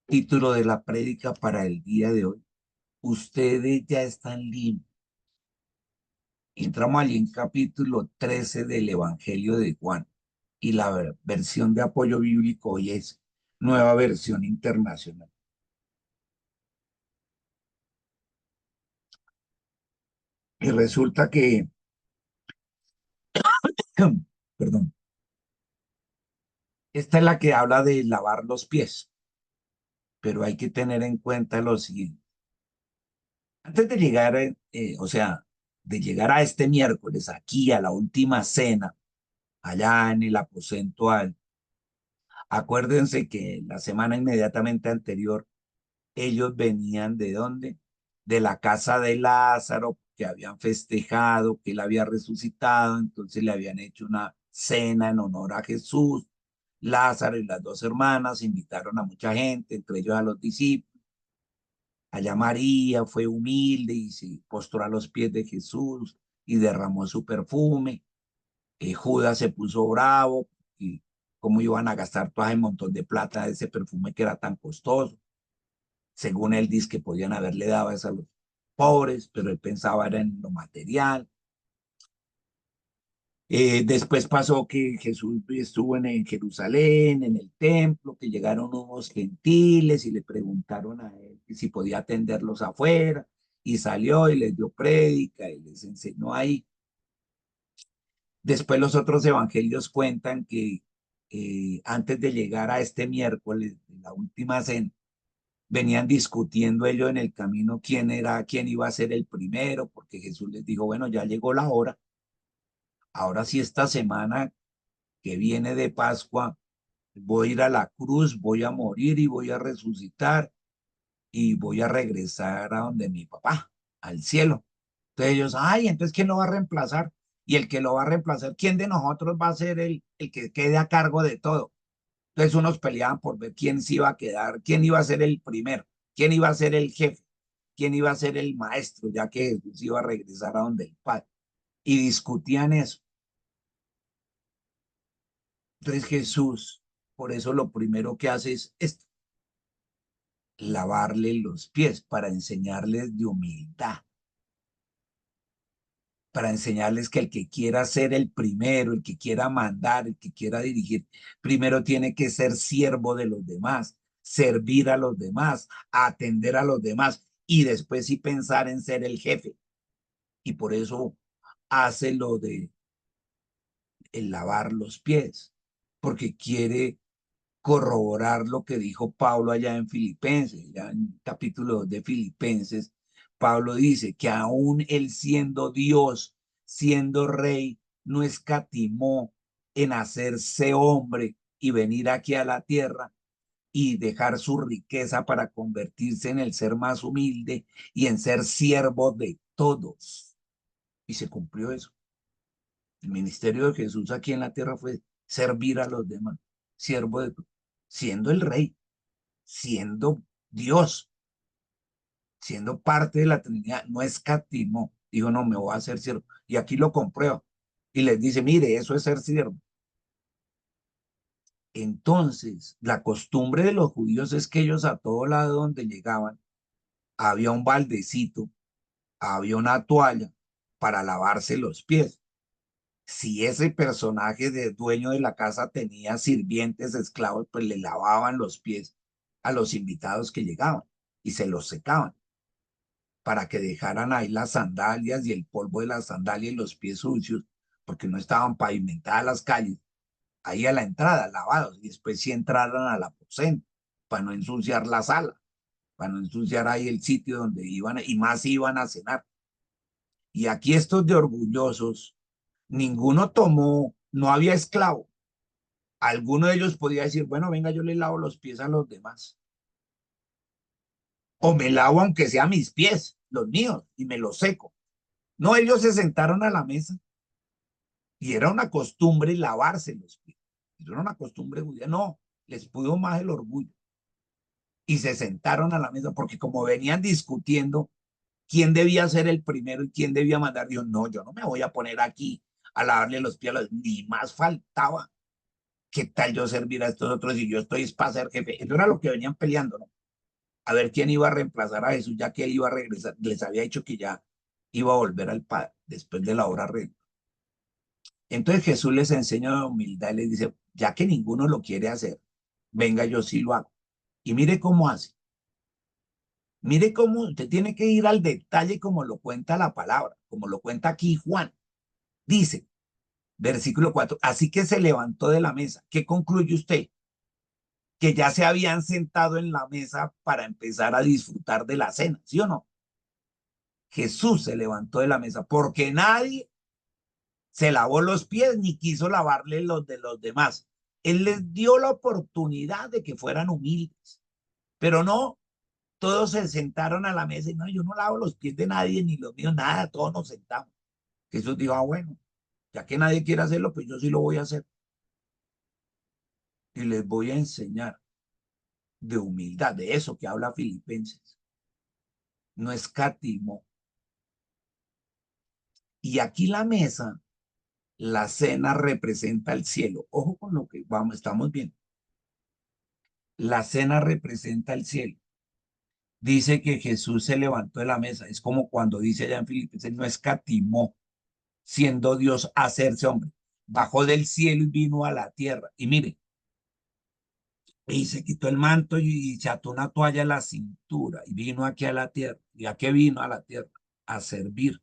Título de la prédica para el día de hoy. Ustedes ya están limpios. Entramos allí en capítulo 13 del Evangelio de Juan y la versión de apoyo bíblico hoy es Nueva Versión Internacional. Y resulta que, perdón, esta es la que habla de lavar los pies, pero hay que tener en cuenta lo siguiente. Antes de llegar, o sea, de llegar a este miércoles aquí a la última cena, allá en el aposento alto, acuérdense que la semana inmediatamente anterior ellos venían ¿de dónde? De la casa de Lázaro, que habían festejado, que él había resucitado, entonces le habían hecho una cena en honor a Jesús. Lázaro y las dos hermanas invitaron a mucha gente, entre ellos a los discípulos. Allá María fue humilde y se postró a los pies de Jesús y derramó su perfume. Judas se puso bravo y cómo iban a gastar todo ese montón de plata de ese perfume que era tan costoso. Según él dice que podían haberle dado eso a los pobres, pero él pensaba era en lo material. Después pasó que Jesús estuvo en Jerusalén, en el templo, que llegaron unos gentiles y le preguntaron a él que si podía atenderlos afuera, y salió y les dio prédica y les enseñó ahí. Después los otros evangelios cuentan que antes de llegar a este miércoles, de la última cena, venían discutiendo ellos en el camino quién iba a ser el primero, porque Jesús les dijo, bueno, ya llegó la hora, ahora sí esta semana que viene de Pascua, voy a ir a la cruz, voy a morir y voy a resucitar y voy a regresar a donde mi papá, al cielo. Entonces ellos, ay, entonces ¿quién lo va a reemplazar? Y el que lo va a reemplazar, ¿quién de nosotros va a ser el que quede a cargo de todo? Entonces unos peleaban por ver quién se iba a quedar, quién iba a ser el primero, quién iba a ser el jefe, quién iba a ser el maestro, ya que Jesús iba a regresar a donde el Padre. Y discutían eso. Entonces Jesús, por eso lo primero que hace es esto, lavarle los pies para enseñarles de humildad, para enseñarles que el que quiera ser el primero, el que quiera mandar, el que quiera dirigir, primero tiene que ser siervo de los demás, servir a los demás, atender a los demás y después sí pensar en ser el jefe. Y por eso hace lo de el lavar los pies, porque quiere corroborar lo que dijo Pablo allá en Filipenses, ya en capítulo 2 de Filipenses. Pablo dice que aún él siendo Dios, siendo rey, no escatimó en hacerse hombre y venir aquí a la tierra y dejar su riqueza para convertirse en el ser más humilde y en ser siervo de todos. Y se cumplió eso. El ministerio de Jesús aquí en la tierra fue servir a los demás, siervo de todos, siendo el rey, siendo Dios, siendo parte de la Trinidad, no escatimó. Dijo, no, me voy a hacer siervo. Y aquí lo comprueba. Y les dice, mire, eso es ser siervo. Entonces, la costumbre de los judíos es que ellos a todo lado donde llegaban, había un baldecito, había una toalla para lavarse los pies. Si ese personaje de dueño de la casa tenía sirvientes, esclavos, pues le lavaban los pies a los invitados que llegaban y se los secaban para que dejaran ahí las sandalias y el polvo de las sandalias y los pies sucios, porque no estaban pavimentadas las calles, ahí a la entrada, lavados, y después sí entraran al aposento, para no ensuciar la sala, para no ensuciar ahí el sitio donde iban, y más iban a cenar. Y aquí estos de orgullosos, ninguno tomó, no había esclavo. Alguno de ellos podía decir, bueno, venga, yo le lavo los pies a los demás. O me lavo aunque sea mis pies, los míos, y me los seco. No, ellos se sentaron a la mesa y era una costumbre lavarse los pies. Eso era una costumbre judía. No, les pudo más el orgullo. Y se sentaron a la mesa porque como venían discutiendo quién debía ser el primero y quién debía mandar, Dios, no, yo no me voy a poner aquí a lavarle los pies a los, ni más faltaba. ¿Qué tal yo servir a estos otros y yo estoy para ser jefe? Eso era lo que venían peleando, ¿no? a ver quién iba a reemplazar a Jesús, ya que él iba a regresar. Les había dicho que ya iba a volver al Padre después de la hora redentora. Entonces Jesús les enseña humildad y les dice, ya que ninguno lo quiere hacer, venga, yo sí lo hago. Y mire cómo hace. Mire cómo usted tiene que ir al detalle como lo cuenta la palabra, como lo cuenta aquí Juan. Dice, versículo 4, así que se levantó de la mesa. ¿Qué concluye usted? Que ya se habían sentado en la mesa para empezar a disfrutar de la cena, ¿sí o no? Jesús se levantó de la mesa porque nadie se lavó los pies ni quiso lavarle los de los demás. Él les dio la oportunidad de que fueran humildes, pero no, todos se sentaron a la mesa y no, yo no lavo los pies de nadie ni los míos, nada, todos nos sentamos. Jesús dijo, ah, bueno, ya que nadie quiere hacerlo, pues yo sí lo voy a hacer. Y les voy a enseñar de humildad, de eso que habla Filipenses. No escatimó. Y aquí la mesa, la cena representa el cielo. Ojo con lo que vamos, estamos viendo. La cena representa el cielo. Dice que Jesús se levantó de la mesa. Es como cuando dice allá en Filipenses, no escatimó, siendo Dios hacerse hombre. Bajó del cielo y vino a la tierra. Y mire, y se quitó el manto y se ató una toalla a la cintura y vino aquí a la tierra. ¿Y a qué vino a la tierra? A servir.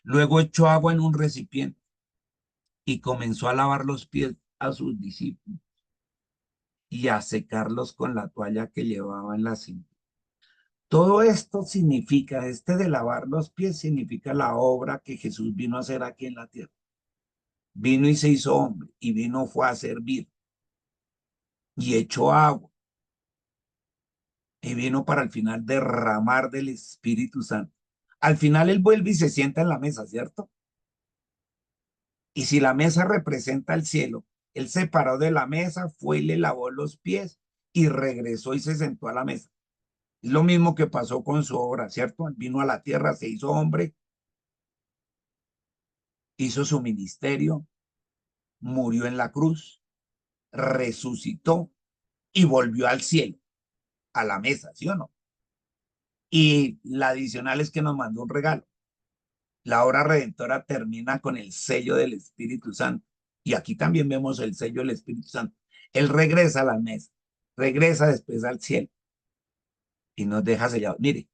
Luego echó agua en un recipiente y comenzó a lavar los pies a sus discípulos y a secarlos con la toalla que llevaba en la cintura. Todo esto significa, este de lavar los pies significa la obra que Jesús vino a hacer aquí en la tierra. Vino y se hizo hombre y vino fue a servir y echó agua y vino para al final derramar del Espíritu Santo. Al final él vuelve y se sienta en la mesa, ¿cierto? Y si la mesa representa el cielo, él se paró de la mesa, fue y le lavó los pies y regresó y se sentó a la mesa. Es lo mismo que pasó con su obra, ¿cierto? Él vino a la tierra, se hizo hombre, hizo su ministerio, murió en la cruz, resucitó y volvió al cielo, a la mesa, ¿sí o no? Y la adicional es que nos mandó un regalo. La obra redentora termina con el sello del Espíritu Santo. Y aquí también vemos el sello del Espíritu Santo. Él regresa a la mesa, regresa después al cielo y nos deja sellado. Mire,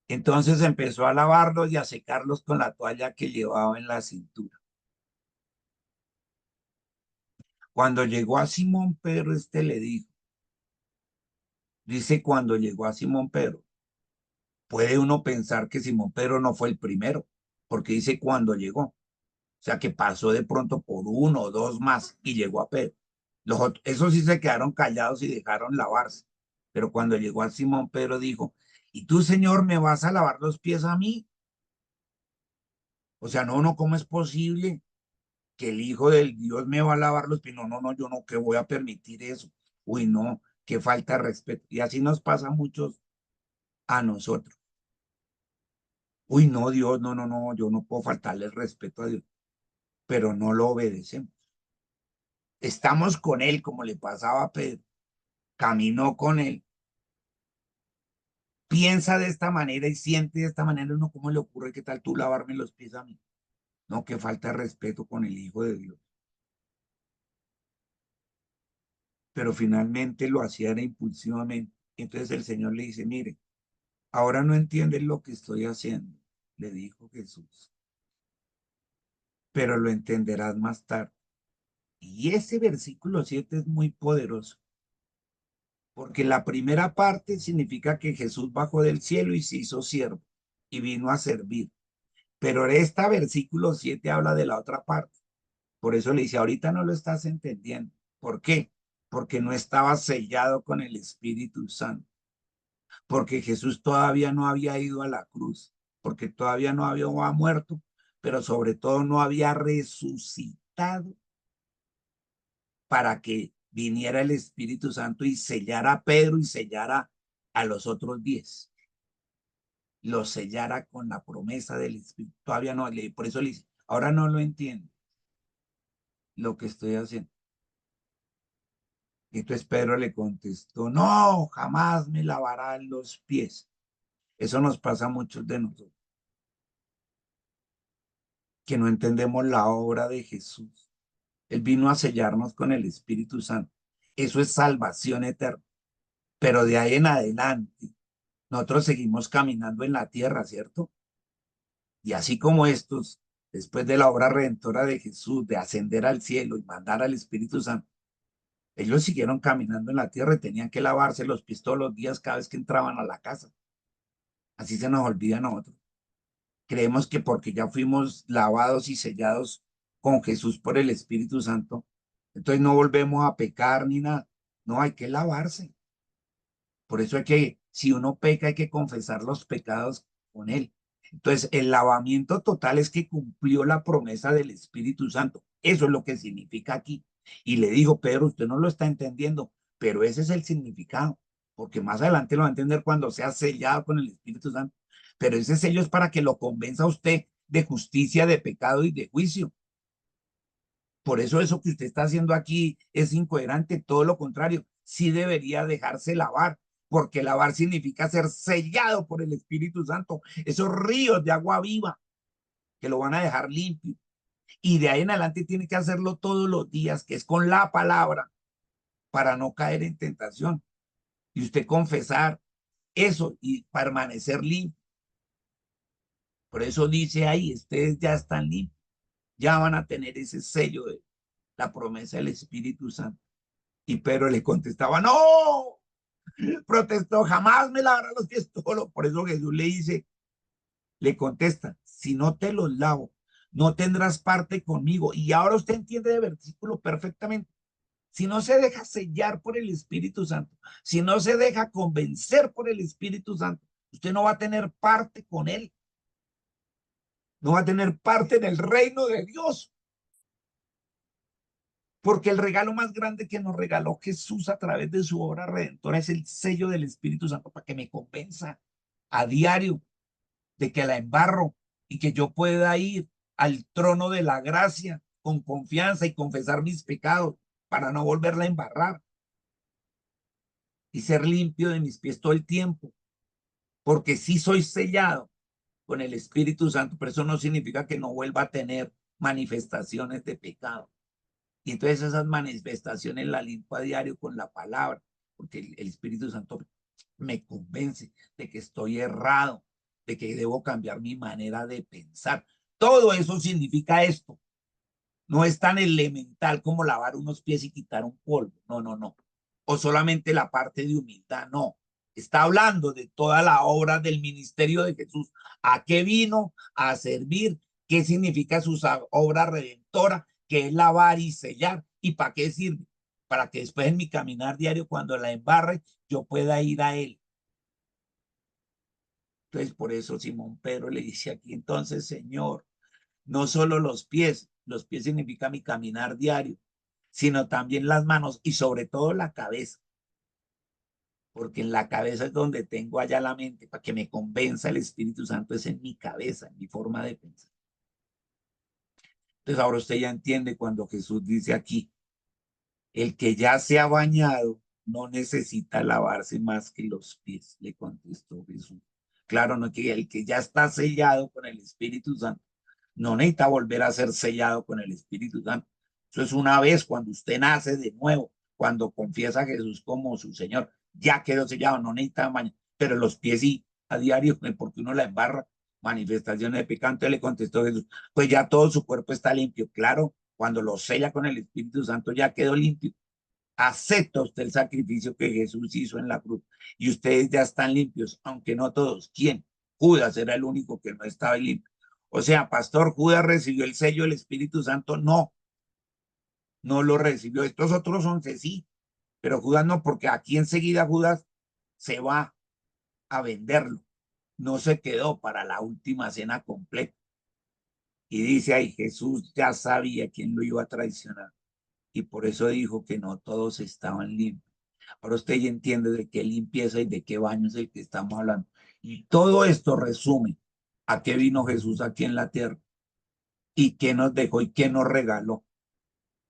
entonces empezó a lavarlos y a secarlos con la toalla que llevaba en la cintura. Cuando llegó a Simón Pedro, este le dijo, dice cuando llegó a Simón Pedro, puede uno pensar que Simón Pedro no fue el primero, porque dice cuando llegó. O sea, que pasó de pronto por uno o dos más y llegó a Pedro. Esos sí se quedaron callados y dejaron lavarse. Pero cuando llegó a Simón, Pedro dijo, ¿y tú, Señor, me vas a lavar los pies a mí? O sea, no, no, ¿cómo es posible que el Hijo del Dios me va a lavar los pies? No, no, no, yo no, que voy a permitir eso. Uy, no, qué falta de respeto. Y así nos pasa a muchos a nosotros. Uy, no, Dios, no, no, no, yo no puedo faltarle el respeto a Dios, pero no lo obedecemos. Estamos con Él como le pasaba a Pedro, caminó con Él, piensa de esta manera y siente de esta manera, uno, ¿cómo le ocurre qué tal tú lavarme los pies a mí? No, que falta de respeto con el Hijo de Dios. Pero finalmente lo hacía era impulsivamente. Entonces el Señor le dice, mire, ahora no entiendes lo que estoy haciendo, le dijo Jesús, pero lo entenderás más tarde. Y ese versículo 7 es muy poderoso, porque la primera parte significa que Jesús bajó del cielo y se hizo siervo y vino a servir. Pero este versículo 7 habla de la otra parte. Por eso le dice, ahorita no lo estás entendiendo. ¿Por qué? Porque no estaba sellado con el Espíritu Santo. Porque Jesús todavía no había ido a la cruz. Porque todavía no había muerto. Pero sobre todo no había resucitado para que viniera el Espíritu Santo y sellara a Pedro y sellara a los otros 10. Los sellara con la promesa del Espíritu. Todavía no, por eso le dice, ahora no lo entiendo lo que estoy haciendo. Entonces Pedro le contestó, no, jamás me lavarán los pies. Eso nos pasa a muchos de nosotros, que no entendemos la obra de Jesús. Él vino a sellarnos con el Espíritu Santo. Eso es salvación eterna. Pero de ahí en adelante, nosotros seguimos caminando en la tierra, ¿cierto? Y así como estos, después de la obra redentora de Jesús, de ascender al cielo y mandar al Espíritu Santo, ellos siguieron caminando en la tierra y tenían que lavarse los pies todos los días cada vez que entraban a la casa. Así se nos olvida a nosotros. Creemos que porque ya fuimos lavados y sellados con Jesús por el Espíritu Santo, entonces no volvemos a pecar ni nada. No, hay que lavarse. Por eso hay que, si uno peca, hay que confesar los pecados con él. Entonces, el lavamiento total es que cumplió la promesa del Espíritu Santo. Eso es lo que significa aquí. Y le dijo, Pedro, usted no lo está entendiendo, pero ese es el significado, porque más adelante lo va a entender cuando sea sellado con el Espíritu Santo. Pero ese sello es para que lo convenza a usted de justicia, de pecado y de juicio. Por eso que usted está haciendo aquí es incoherente, todo lo contrario, sí debería dejarse lavar, porque lavar significa ser sellado por el Espíritu Santo, esos ríos de agua viva que lo van a dejar limpio. Y de ahí en adelante tiene que hacerlo todos los días, que es con la palabra, para no caer en tentación. Y usted confesar eso y permanecer limpio. Por eso dice ahí, ustedes ya están limpios, ya van a tener ese sello de la promesa del Espíritu Santo. Y Pedro le contestaba, no, protestó, jamás me lavará los pies solo. Por eso Jesús le dice, le contesta, si no te los lavo, no tendrás parte conmigo. Y ahora usted entiende el versículo perfectamente. Si no se deja sellar por el Espíritu Santo, si no se deja convencer por el Espíritu Santo, usted no va a tener parte con él, no va a tener parte en el reino de Dios. Porque el regalo más grande que nos regaló Jesús a través de su obra redentora es el sello del Espíritu Santo para que me convenza a diario de que la embarro y que yo pueda ir al trono de la gracia con confianza y confesar mis pecados para no volverla a embarrar y ser limpio de mis pies todo el tiempo, porque sí soy sellado con el Espíritu Santo, pero eso no significa que no vuelva a tener manifestaciones de pecado. Y entonces esas manifestaciones las limpio a diario con la palabra, porque el Espíritu Santo me convence de que estoy errado, de que debo cambiar mi manera de pensar. Todo eso significa esto. No es tan elemental como lavar unos pies y quitar un polvo. No, no, no. O solamente la parte de humildad. No. Está hablando de toda la obra del ministerio de Jesús. ¿A qué vino? A servir. ¿Qué significa su obra redentora? Que es lavar y sellar. ¿Y para qué sirve? Para que después en mi caminar diario, cuando la embarre, yo pueda ir a él. Entonces, por eso Simón Pedro le dice aquí, entonces, Señor, no solo los pies significa mi caminar diario, sino también las manos y sobre todo la cabeza, porque en la cabeza es donde tengo allá la mente, para que me convenza el Espíritu Santo, es en mi cabeza, en mi forma de pensar. Entonces ahora usted ya entiende cuando Jesús dice aquí, el que ya se ha bañado no necesita lavarse más que los pies, le contestó Jesús. Claro, no que el que ya está sellado con el Espíritu Santo no necesita volver a ser sellado con el Espíritu Santo. Eso es una vez cuando usted nace de nuevo, cuando confiesa a Jesús como su Señor, ya quedó sellado, no necesita baño, pero los pies sí, a diario, porque uno la embarra, manifestaciones de pecado. Entonces le contestó Jesús, pues ya todo su cuerpo está limpio. Claro, cuando lo sella con el Espíritu Santo ya quedó limpio. Acepta usted el sacrificio que Jesús hizo en la cruz y ustedes ya están limpios, aunque no todos. ¿Quién? Judas era el único que no estaba limpio. O sea, pastor, Judas recibió el sello del Espíritu Santo. No, no lo recibió. Estos otros 11 sí, pero Judas no, porque aquí enseguida Judas se va a venderlo. No se quedó para la última cena completa. Y dice ahí, Jesús ya sabía quién lo iba a traicionar. Y por eso dijo que no todos estaban limpios. Ahora usted ya entiende de qué limpieza y de qué baño es el que estamos hablando. Y todo esto resume a qué vino Jesús aquí en la tierra y qué nos dejó y qué nos regaló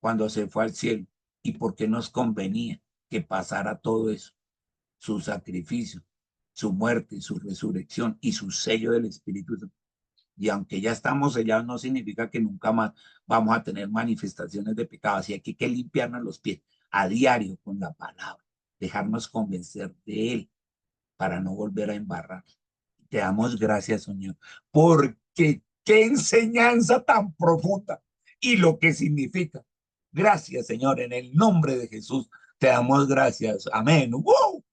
cuando se fue al cielo y por qué nos convenía. que pasara todo eso, su sacrificio, su muerte, su resurrección y su sello del Espíritu Santo. Y aunque ya estamos sellados, no significa que nunca más vamos a tener manifestaciones de pecado. Así que hay que limpiarnos los pies a diario con la palabra, dejarnos convencer de Él para no volver a embarrar. Te damos gracias, Señor, porque qué enseñanza tan profunda y lo que significa. Gracias, Señor, en el nombre de Jesús. Te damos gracias. Amén. ¡Wow!